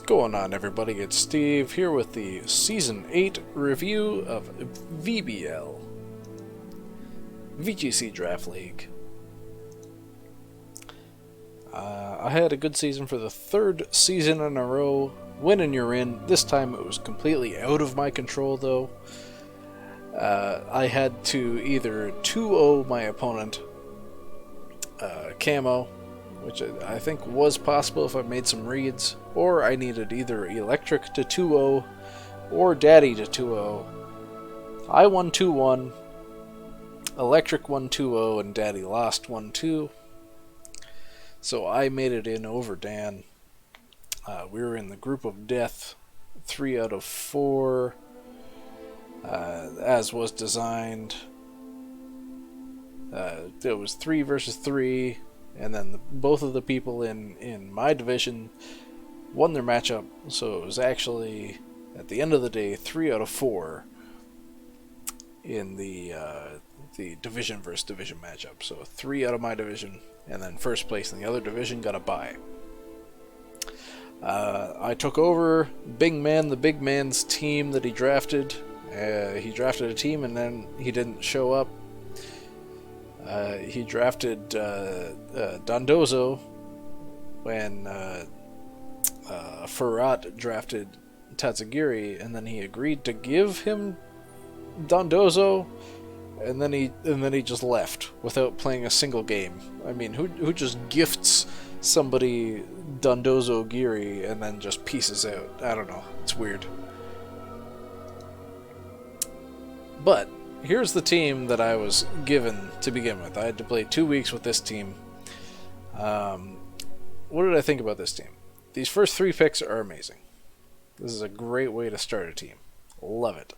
Going on, everybody? It's Steve here with the Season 8 review of VBL, VGC Draft League. I had a good season for the third season in a row. Win and you're in. This time it was completely out of my control, though. I had to either 2-0 my opponent, camo, which I think was possible if I made some reads, or I needed either Electric to 2-0 or Daddy to 2-0. I won 2-1, Electric won 2-0, and Daddy lost 1-2. So I made it in over Dan. We were in the group of death, 3 out of 4, as was designed. It was 3 versus 3. And then both of the people in my division won their matchup, so it was actually, at the end of the day, 3 out of 4 in the division versus division matchup. So 3 out of my division, and then first place in the other division got a bye. I took over the big man's team that he drafted. He drafted a team and then he didn't show up. He drafted Dondozo when Farrat drafted Tatsugiri, and then he agreed to give him Dondozo, and then he just left without playing a single game. I mean, who just gifts somebody Dondozo Giri and then just pieces out? I don't know. It's weird. But here's the team that I was given to begin with. I had to play 2 weeks with this team. What did I think about this team? These first 3 picks are amazing. This is a great way to start a team. Love it.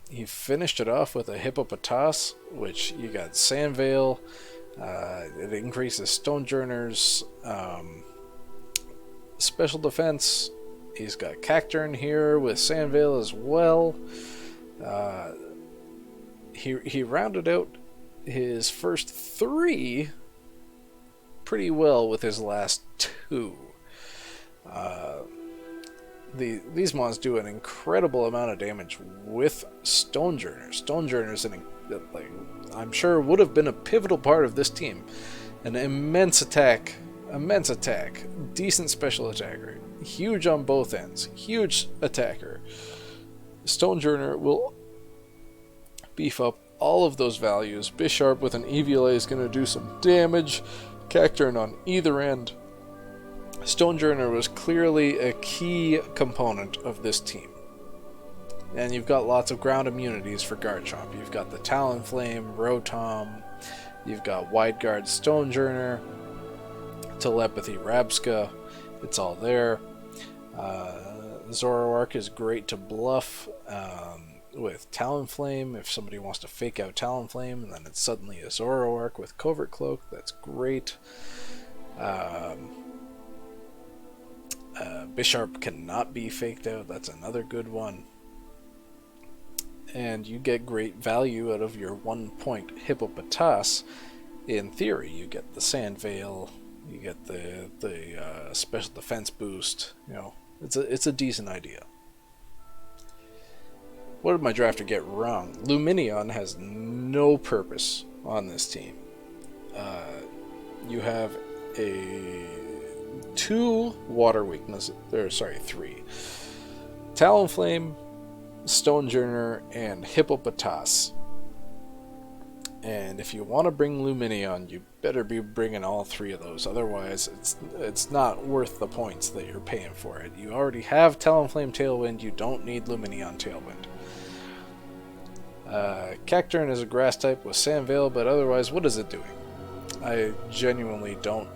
He finished it off with a Hippopotas, which you got Sandvale. It increases Stonejourner's special defense. He's got Cacturn here with Sandvale as well. He rounded out his first 3 pretty well with his last 2. These mons do an incredible amount of damage with Stonejourner. Stonejourner's I'm sure would have been a pivotal part of this team. An immense attack, decent special attacker, huge on both ends, huge attacker. Stonejourner will beef up all of those values. Bisharp with an EVLA is going to do some damage. Cacturn on either end. Stonejourner was clearly a key component of this team. And you've got lots of ground immunities for Garchomp. You've got the Talonflame, Rotom, you've got Wide Guard Stonejourner, Telepathy Rabska, it's all there. Zoroark is great to bluff with Talonflame. If somebody wants to fake out Talonflame and then it's suddenly a Zoroark with Covert Cloak, that's great. Bisharp cannot be faked out, that's another good one. And you get great value out of your 1-point Hippopotas. In theory, you get the Sandvale, you get the special defense boost. You know, it's a decent idea. What did my drafter get wrong? Lumineon has no purpose on this team. You have 2 water weaknesses, 3. Talonflame, Stonejourner, and Hippopotas. And if you want to bring Lumineon, you better be bringing all 3 of those. Otherwise, it's not worth the points that you're paying for it. You already have Talonflame Tailwind. You don't need Lumineon Tailwind. Cacturn is a grass type with Sandvale, but otherwise, what is it doing? I genuinely don't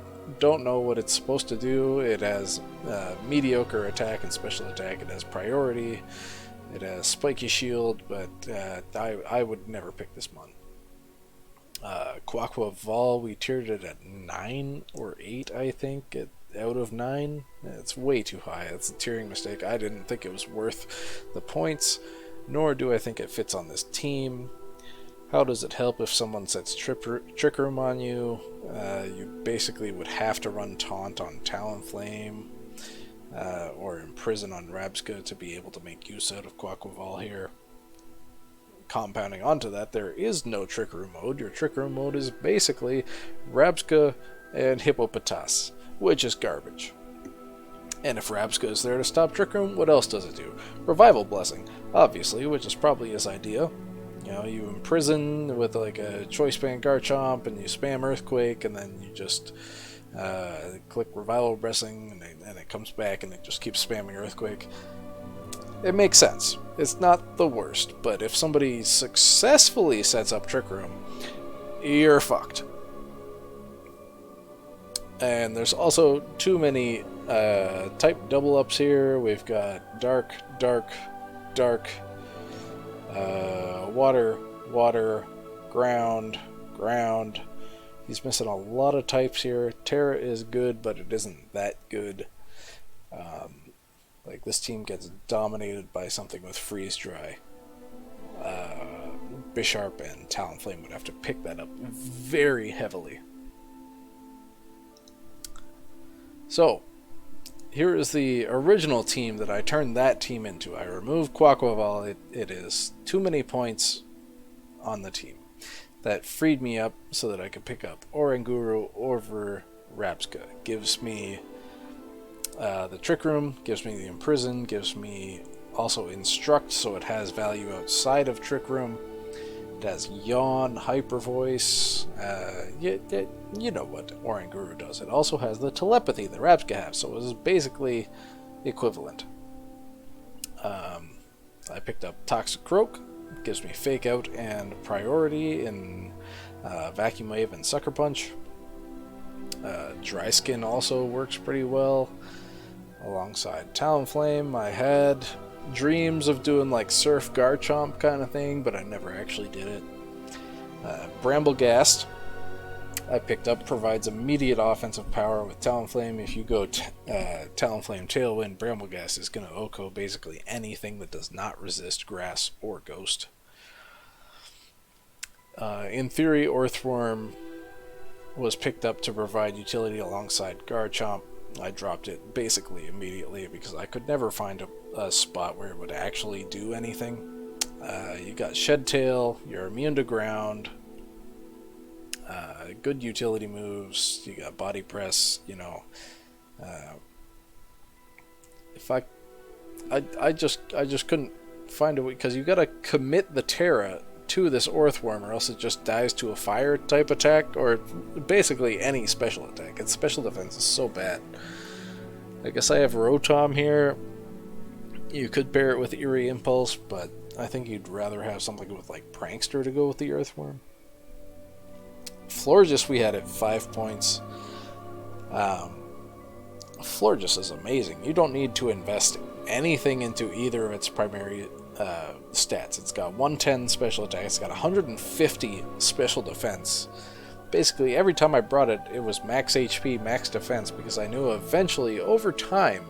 know what it's supposed to do. It has mediocre attack and special attack. It has priority. It has spiky shield, but I would never pick this mon. Quaqua Vol, we tiered it at 9 or 8, I think, out of 9. It's way too high. It's a tiering mistake. I didn't think it was worth the points, nor do I think it fits on this team. How does it help if someone sets Trick Room on you? You basically would have to run Taunt on Talonflame. or Imprison on Rabska to be able to make use out of Quaquaval here. Compounding onto that, there is no Trick Room mode. Your Trick Room mode is basically Rabska and Hippopotas, which is garbage. And if Rabska is there to stop Trick Room, what else does it do? Revival Blessing, obviously, which is probably his idea. You know, you imprison with like a Choice Band Garchomp, and you spam Earthquake, and then you just click Revival Blessing, and it comes back, and it just keeps spamming Earthquake. It makes sense. It's not the worst, but if somebody successfully sets up Trick Room, you're fucked. And there's also too many type double ups here. We've got Dark, Dark, Dark, Water, Water, Ground, Ground. He's missing a lot of types here. Terra is good, but it isn't that good. Like, this team gets dominated by something with Freeze Dry. Bisharp and Talonflame would have to pick that up very heavily. So, here is the original team that I turned that team into. I removed Quaquaval. It is too many points on the team. That freed me up so that I could pick up Oranguru over Rabska. Gives me the Trick Room, gives me the Imprison, gives me also Instruct, so it has value outside of Trick Room. It has Yawn, Hyper Voice, you know what Oranguru does. It also has the Telepathy that Rabska has, so it is basically equivalent. I picked up Toxic Croak, gives me Fake Out and Priority in Vacuum Wave and Sucker Punch. Dry Skin also works pretty well. Alongside Talonflame, I had dreams of doing like Surf Garchomp kind of thing, but I never actually did it. Bramblegast, I picked up, provides immediate offensive power with Talonflame. If you go Talonflame Tailwind, Bramblegast is going to OHKO basically anything that does not resist Grass or Ghost. In theory, Earthworm was picked up to provide utility alongside Garchomp. I dropped it basically immediately because I could never find a spot where it would actually do anything. You got Shed Tail, you're immune to ground, good utility moves, you got Body Press, you know. If I just couldn't find a way, because you gotta commit the Terra to this Earthworm or else it just dies to a fire type attack, or basically any special attack. Its special defense is so bad. I guess I have Rotom here. You could pair it with Eerie Impulse, but I think you'd rather have something with like Prankster to go with the Earthworm. Florges we had at 5 points. Florges is amazing. You don't need to invest anything into either of its primary stats. It's got 110 special attack, it's got 150 special defense. Basically, every time I brought it, it was max HP, max defense, because I knew eventually, over time,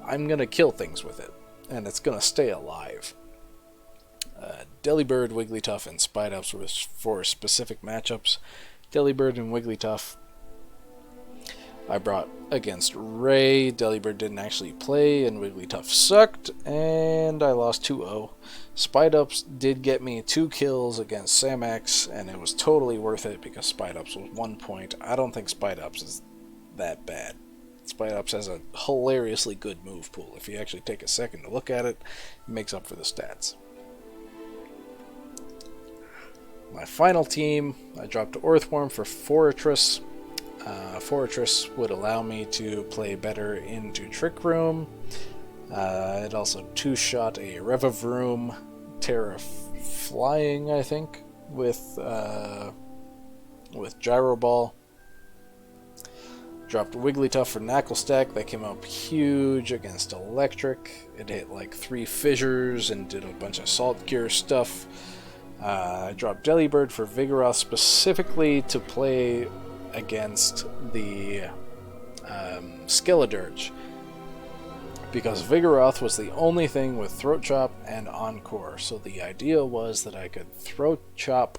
I'm going to kill things with it, and it's going to stay alive. Delibird, Wigglytuff, and Spidups were for specific matchups. Delibird and Wigglytuff I brought against Ray. Delibird didn't actually play, and Wigglytuff sucked, and I lost 2-0. Spidups did get me 2 kills against Samax, and it was totally worth it because Spidups was 1 point. I don't think Spidups is that bad. Spidups has a hilariously good move pool. If you actually take a second to look at it, it makes up for the stats. My final team, I dropped Earthworm for Fortress. Fortress would allow me to play better into Trick Room. It also 2-shot a Revavroom, Terra Flying, I think, with Gyro Ball. Dropped Wigglytuff for Knuckle Stack. That came up huge against Electric. It hit like 3 fissures and did a bunch of Salt Cure stuff. I dropped Delibird for Vigoroth specifically to play against the Skeledirge, because Vigoroth was the only thing with Throat Chop and Encore, so the idea was that I could Throat Chop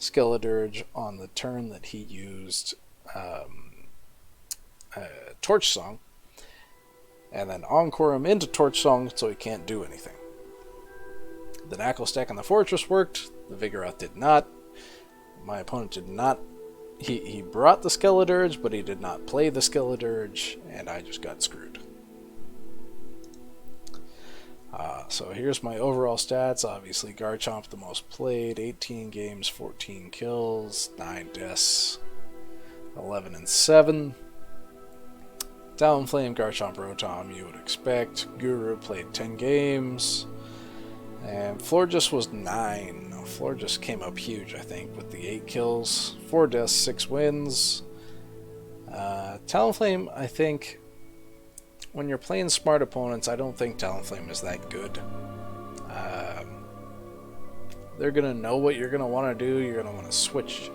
Skeledirge on the turn that he used Torch Song, and then encore him into Torch Song so he can't do anything. The Knuckle stack on the Fortress worked, the Vigoroth did not. My opponent did not. He brought the Skeledirge, but he did not play the Skeledirge, and I just got screwed. So here's my overall stats. Obviously, Garchomp the most played, 18 games, 14 kills, 9 deaths, 11 and 7. Talonflame, Garchomp, Rotom, you would expect. Guru played 10 games. And Florges was 9. Florges came up huge, I think, with the 8 kills, 4 deaths, 6 wins. Talonflame, I think, when you're playing smart opponents, I don't think Talonflame is that good. They're going to know what you're going to want to do. You're going to want to switch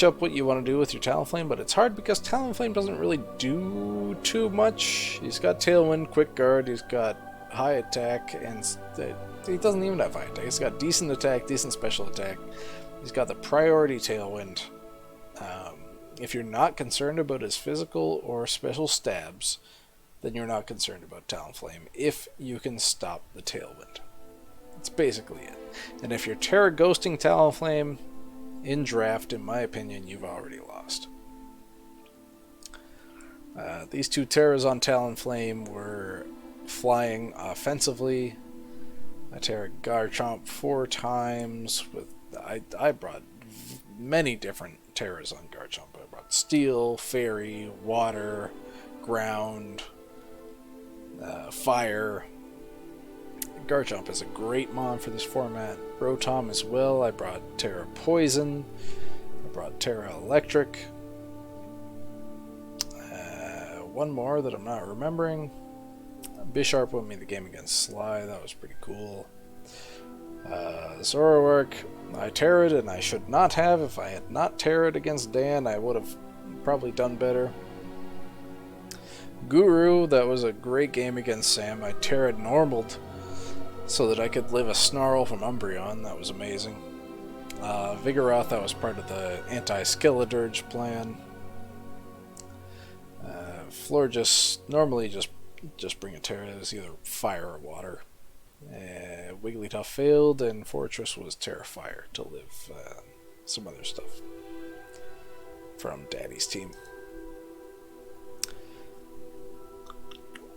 up what you want to do with your Talonflame, but it's hard because Talonflame doesn't really do too much. He's got Tailwind, Quick Guard, he's got high attack, and he doesn't even have high attack. He's got decent attack, decent special attack. He's got the priority Tailwind. If you're not concerned about his physical or special stabs, then you're not concerned about Talonflame if you can stop the Tailwind. That's basically it. And if you're Terra Ghosting Talonflame in draft, in my opinion, you've already lost. These two Terras on Talonflame were flying offensively. I Terra Garchomp 4 times. I brought many different Terras on Garchomp. I brought Steel, Fairy, Water, Ground, Fire. Garchomp is a great mon for this format. Rotom as well. I brought Terra Poison. I brought Terra Electric. One more that I'm not remembering. Bisharp won me the game against Sly. That was pretty cool. Zoroark, I Terra'd, and I should not have. If I had not Terra'd against Dan, I would have probably done better. Guru, that was a great game against Sam. I Terra'd Normaled so that I could live a Snarl from Umbreon. That was amazing. Vigoroth, that was part of the anti-Skeledirge plan. Florges, normally just bring a Terra. It's either Fire or Water. Wigglytuff failed, and Fortress was Terra Fire to live some other stuff from Daddy's team.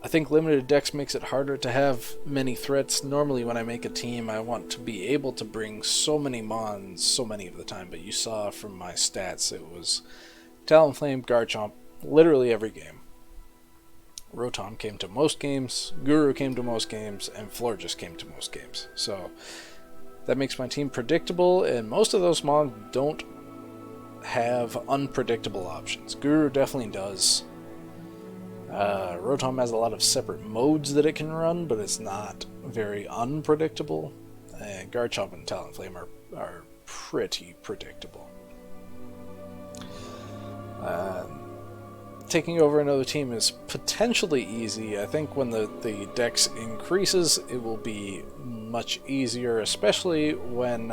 I think limited decks makes it harder to have many threats. Normally when I make a team, I want to be able to bring so many mons so many of the time, but you saw from my stats it was Talonflame, Garchomp, literally every game. Rotom came to most games, Guru came to most games, and Florges came to most games. So that makes my team predictable, and most of those mons don't have unpredictable options. Guru definitely does. Rotom has a lot of separate modes that it can run, but it's not very unpredictable. And Garchomp and Talonflame are pretty predictable. Taking over another team is potentially easy. I think when the dex increases, it will be much easier, especially when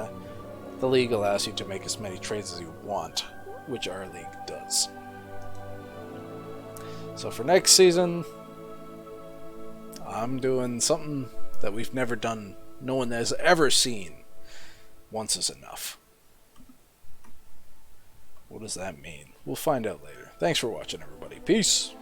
the league allows you to make as many trades as you want, which our league does. So for next season, I'm doing something that we've never done, no one has ever seen. Once is enough. What does that mean? We'll find out later. Thanks for watching, everybody. Peace!